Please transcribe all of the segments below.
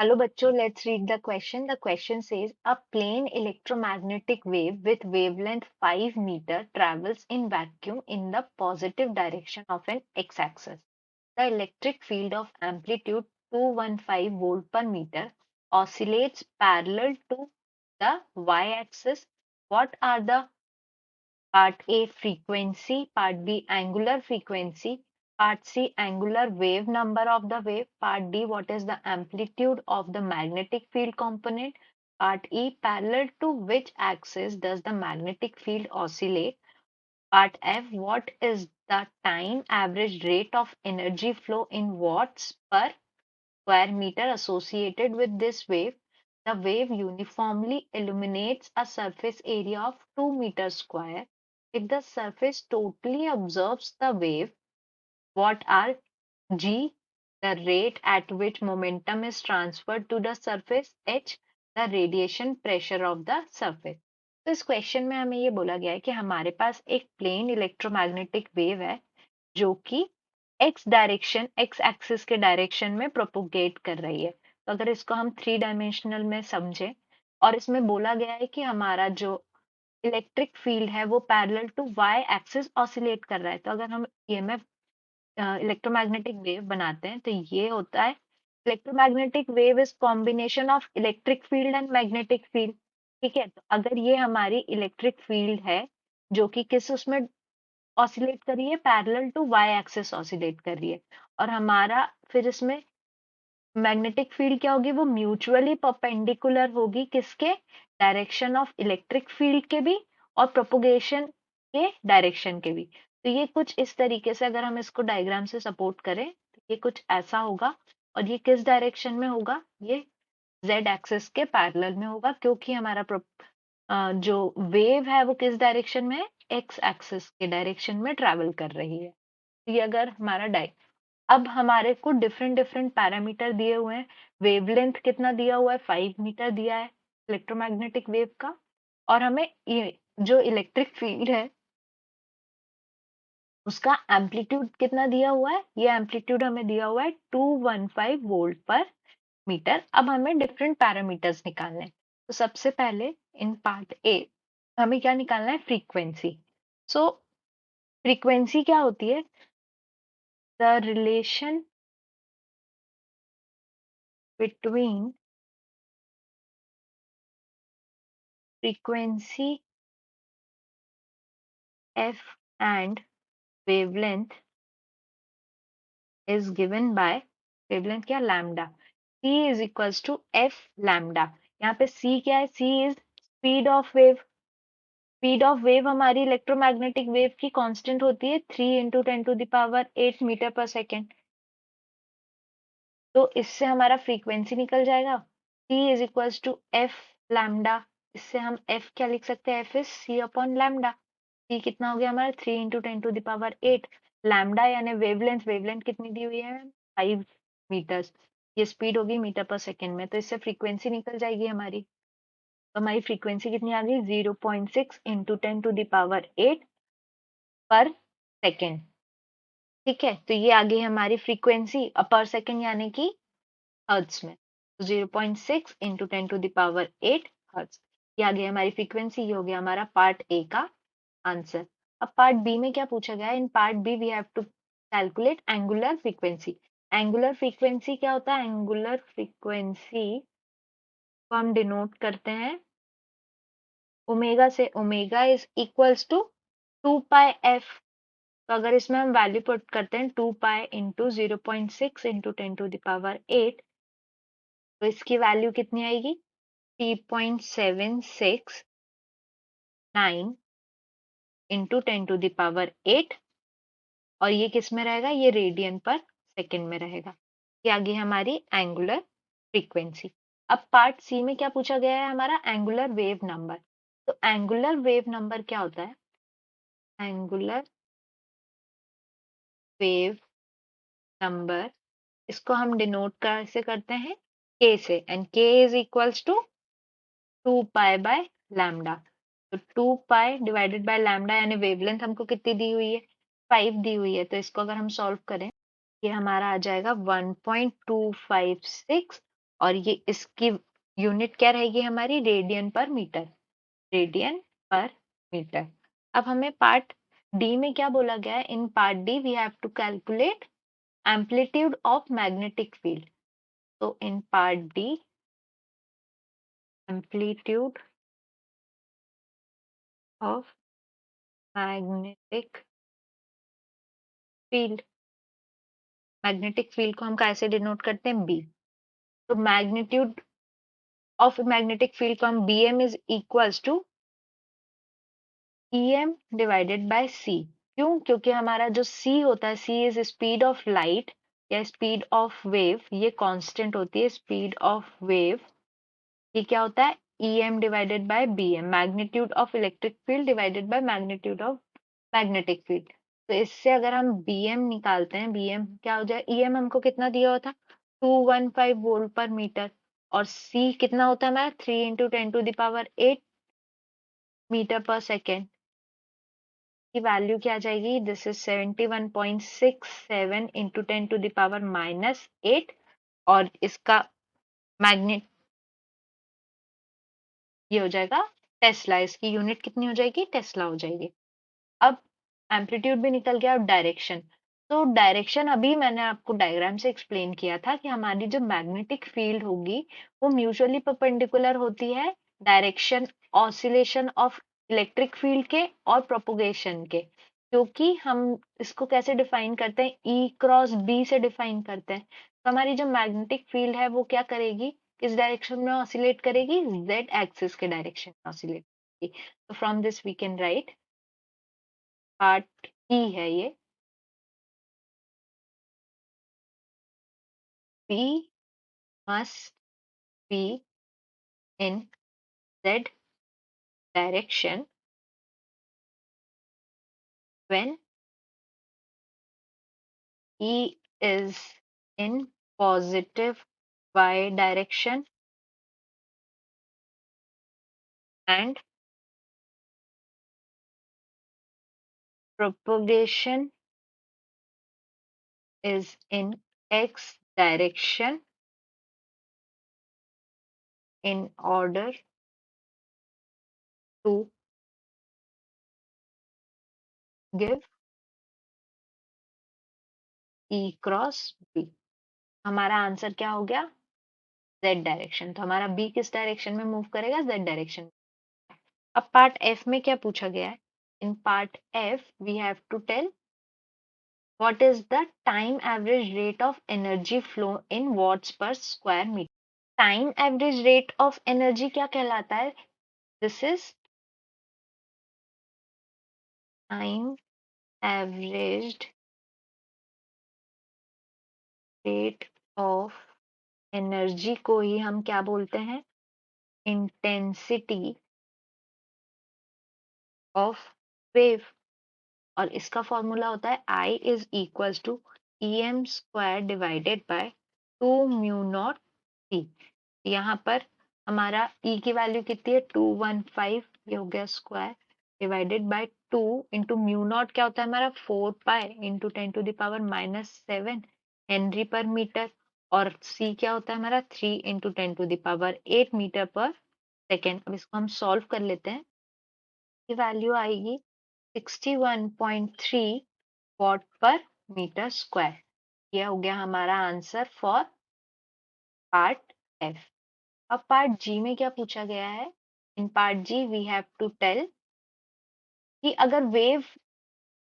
Hello bachcho, let's read the question. The question says a plain electromagnetic wave with wavelength 5 meter travels in vacuum in the positive direction of an x-axis. The electric field of amplitude 215 volt per meter oscillates parallel to the y-axis. What are the part A frequency, part B angular frequency, part C angular wave number of the wave, part D what is the amplitude of the magnetic field component, part E parallel to which axis does the magnetic field oscillate, part F what is the time average rate of energy flow in watts per square meter associated with this wave. The wave uniformly illuminates a surface area of 2 meters square. If the surface totally absorbs the wave, what are g, the rate at which momentum is transferred to the surface, h, the radiation pressure of the surface. तो इस question में हमें ये बोला गया है कि हमारे पास एक प्लेन इलेक्ट्रोमैग्नेटिक वेव है जो कि एक्स डायरेक्शन एक्स एक्सिस के डायरेक्शन में प्रोपोगेट कर रही है। तो अगर इसको हम थ्री डायमेंशनल में समझे और इसमें बोला गया है कि हमारा जो इलेक्ट्रिक फील्ड है वो parallel to Y axis oscillate कर रहा है। तो अगर हम ईएमएफ इलेक्ट्रोमैग्नेटिक वेव बनाते हैं तो ये होता है electromagnetic wave is combination of electric field and magnetic field. ठीक है, तो अगर ये हमारी इलेक्ट्रिक फील्ड है जो कि किस उसमें ऑसिलेट कर रही है, parallel to Y axis oscillate कर रही है, और हमारा फिर इसमें मैग्नेटिक फील्ड क्या होगी, वो म्यूचुअली परपेंडिकुलर होगी किसके, डायरेक्शन ऑफ इलेक्ट्रिक फील्ड के भी और प्रोपोगेशन के डायरेक्शन के भी। तो ये कुछ इस तरीके से अगर हम इसको डायग्राम से सपोर्ट करें तो ये कुछ ऐसा होगा, और ये किस डायरेक्शन में होगा, ये जेड एक्सिस के पैरेलल में होगा क्योंकि हमारा जो वेव है वो किस डायरेक्शन में है, एक्स एक्सिस के डायरेक्शन में ट्रैवल कर रही है। ये अगर हमारा अब हमारे को डिफरेंट डिफरेंट पैरामीटर दिए हुए हैं। वेवलेंथ कितना दिया हुआ है, 5 मीटर दिया है इलेक्ट्रोमैग्नेटिक वेव का, और हमें ये जो इलेक्ट्रिक फील्ड है उसका एम्पलीट्यूड कितना दिया हुआ है, ये एम्पलीट्यूड हमें दिया हुआ है 215 वोल्ट पर मीटर। अब हमें डिफरेंट पैरामीटर्स निकालने हैं। तो सबसे पहले इन पार्ट ए हमें क्या निकालना है, फ्रीक्वेंसी। सो फ्रीक्वेंसी क्या होती है, the relation between frequency f and wavelength is given by wavelength क्या, lambda, c is equals to f lambda। यहाँ पे c क्या है, c is speed of wave। Speed of wave हमारी इलेक्ट्रोमैग्नेटिक वेव की कांस्टेंट होती है 3 इंटू 10⁸ मीटर पर सेकेंड। तो इससे हमारा फ्रीक्वेंसी निकल जाएगा, c is equals to F lambda. इससे हम f क्या लिख सकते हैं, f is c upon lambda. c कितना हो गया हमारा, 3 इंटू 10⁸। लैम्डा यानी वेवलेंथ, वेवलेंथ कितनी दी हुई है, 5 मीटर्स। ये स्पीड होगी मीटर पर सेकेंड में, तो इससे फ्रीक्वेंसी निकल जाएगी हमारी। तो हमारी फ्रीक्वेंसी कितनी आ गई, 0.6 इंटू 10⁸ पर सेकेंड। ठीक है, तो ये आ गई हमारी फ्रीक्वेंसी पर सेकेंड यानी कि हर्ट्ज में। 0.6 इंटू 10⁸ हर्ट्ज, ये आ गई हमारी फ्रीक्वेंसी। ये हो गया हमारा पार्ट ए का आंसर। अब पार्ट बी में क्या पूछा गया है, इन part B we have to calculate angular frequency. Angular frequency क्या होता है, एंगुलर फ्रीक्वेंसी को हम डिनोट करते हैं ओमेगा से। Omega is equals to 2 pi F. तो अगर इसमें हम वैल्यू पुट करते हैं 2 पाई इंटू 0.6 इंटू 10⁸, तो इसकी वैल्यू कितनी आएगी, 3.769 इंटू 10⁸, और ये किस में रहेगा, ये रेडियन पर सेकेंड में रहेगा। ये आ गई हमारी एंगुलर फ्रीक्वेंसी। अब पार्ट सी में क्या पूछा गया है, हमारा एंगुलर वेव नंबर। तो एंगुलर वेव नंबर क्या होता है, एंगुलर वेव नंबर, इसको हम डिनोट कैसे करते हैं, के से, and K is equals to 2 pi by lambda. तो 2 पाई डिवाइडेड बाय लैम्डा यानी वेवलेंथ हमको कितनी दी हुई है, 5 दी हुई है। तो इसको अगर हम सॉल्व करें, ये हमारा आ जाएगा 1.256, और ये इसकी यूनिट क्या रहेगी हमारी, रेडियन पर मीटर, रेडियन पर मीटर। अब हमें पार्ट डी में क्या बोला गया है, इन part D we have to calculate amplitude of magnetic field. तो in part D amplitude of magnetic field, magnetic field को हम कैसे डिनोट करते हैं, बी। तो मैग्नीट्यूड ऑफ मैग्नेटिक फील्ड को हम bm is equals to em divided by c। क्यों, क्योंकि हमारा जो c होता है, c is speed of light या स्पीड ऑफ वेव, ये कांस्टेंट होती है स्पीड ऑफ वेव। ये क्या होता है, em divided bye bm, magnitude of electric field divided by magnitude of magnetic field. तो इससे अगर हम bm निकालते हैं, bm क्या हो जाए, em हमको कितना दिया हुआ था, 215 वोल्ट पर मीटर, और c कितना होता है हमारा, 3 × 10⁸ मीटर पर सेकेंड की वैल्यू क्या आ जाएगी, दिस इज 71.67 × 10⁻⁻8। और इसका मैग्नेट ये हो जाएगा टेस्ला, इसकी यूनिट कितनी हो जाएगी, टेस्ला हो जाएगी। अब एम्पलीट्यूड भी निकल गया, अब डायरेक्शन। तो डायरेक्शन अभी मैंने आपको डायग्राम से एक्सप्लेन किया था कि हमारी जो मैग्नेटिक फील्ड होगी वो म्यूचुअली परपेंडिकुलर होती है direction oscillation of electric field के और प्रोपोगेशन के। क्योंकि हम इसको कैसे डिफाइन करते हैं, ई क्रॉस बी से डिफाइन करते हैं। तो हमारी जो मैग्नेटिक फील्ड है वो क्या करेगी, किस डायरेक्शन में ऑसिलेट करेगी, जेड एक्सिस के डायरेक्शन में ऑसिलेट करेगी। तो from this we can write, part E है ये, P must be in Z direction when E is in positive Y direction and propagation is in X direction in order to give E cross B। हमारा answer क्या हो गया, Z direction. तो हमारा B किस direction में move करेगा, Z direction. अब पार्ट F में क्या पूछा गया है, इन part F we have to tell what is the time average rate of energy flow in watts per square meter। Time average rate of energy क्या कहलाता है, this is time average rate of energy को ही हम क्या बोलते हैं, intensity of wave. और इसका फॉर्मूला होता है I is equals to em square divided by 2 mu naught T. यहाँ पर हमारा E की वैल्यू कितनी है, 215, ये हो गया square divided by 2 into mu naught क्या होता है हमारा, 4 पाई इंटू 10⁻⁻7 हेनरी पर मीटर, और C क्या होता है हमारा, 3 × 10⁸ मीटर पर सेकेंड। अब इसको हम सॉल्व कर लेते हैं, ये वैल्यू आएगी 61.3 वॉट पर मीटर स्क्वायर। यह हो गया हमारा आंसर फॉर पार्ट एफ। अब पार्ट जी में क्या पूछा गया है, इन part G we have to tell कि अगर wave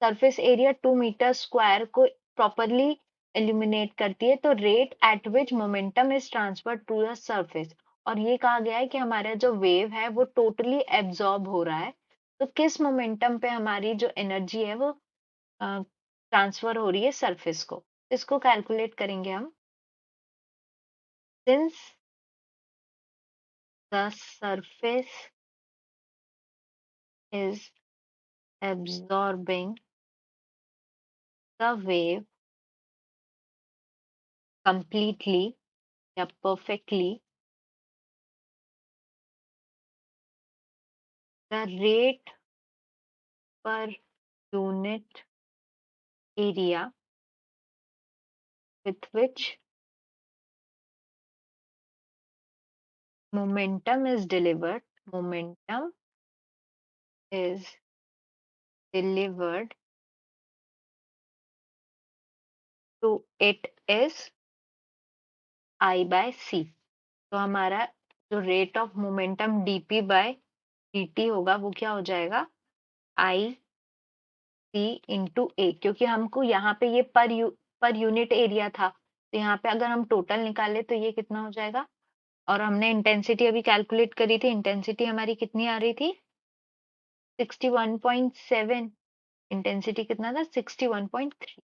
surface area 2 metre square को प्रॉपरली एल्यूमिनेट करती है तो rate at which momentum is transfer to the surface. और ये कहा गया है कि हमारा जो वेव है वो टोटली एब्जॉर्ब हो रहा है, तो किस मोमेंटम पे हमारी जो एनर्जी है वो ट्रांसफर हो रही है सरफेस को। इसको कैलकुलेट करेंगे हम, since the surface is absorbing the wave completely या perfectly, the rate per unit area with which momentum is delivered to it is I by C। तो हमारा जो rate of momentum dp by dt होगा वो क्या हो जाएगा, आई सी into ए, क्योंकि हमको यहाँ पे ये पर यूनिट एरिया था, तो यहाँ पे अगर हम टोटल निकाले तो ये कितना हो जाएगा। और हमने इंटेंसिटी अभी कैलकुलेट करी थी, इंटेंसिटी हमारी कितनी आ रही थी, 61.7। इंटेंसिटी कितना था, 61.3।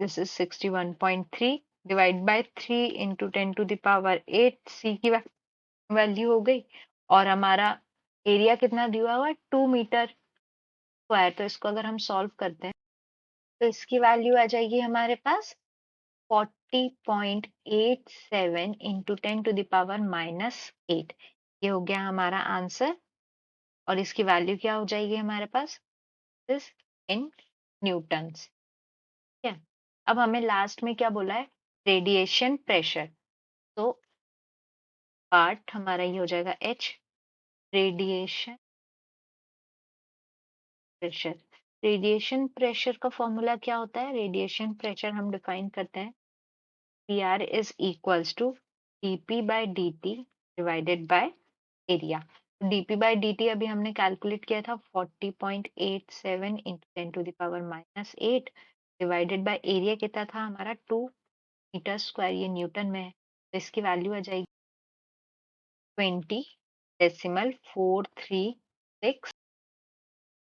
This is 61.3 divide by 3 into 10⁸ सी की वैल्यू हो गई। और हमारा एरिया कितना दिया हुआ है, 2 मीटर स्क्वायर। तो इसको अगर हम सॉल्व करते हैं तो इसकी वैल्यू आ जाएगी हमारे पास 40.87 इंटू 10⁻⁻8। ये हो गया हमारा आंसर। और इसकी वैल्यू क्या हो जाएगी हमारे पास, इस इन न्यूटन्स। ठीक है, अब हमें लास्ट में क्या बोला है, रेडिएशन प्रेशर। तो पार्ट हमारा ये हो जाएगा H, radiation pressure. Radiation pressure का फॉर्मूला क्या होता है, रेडिएशन प्रेशर हम डिफाइन करते हैं, PR is equals to dp by dt divided by area. dp by dt अभी हमने कैलकुलेट किया था 40.87 इंटू 10⁻⁻8 डिवाइडेड बाय एरिया कितना था हमारा, 2 मीटर स्क्वायर, ये न्यूटन में है। तो इसकी वैल्यू आ जाएगी 20.436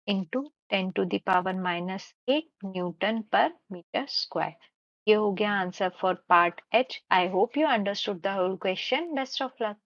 into 10⁻⁻8 newton per metre square. ये हो गया answer for part H. I hope you understood the whole question. Best of luck.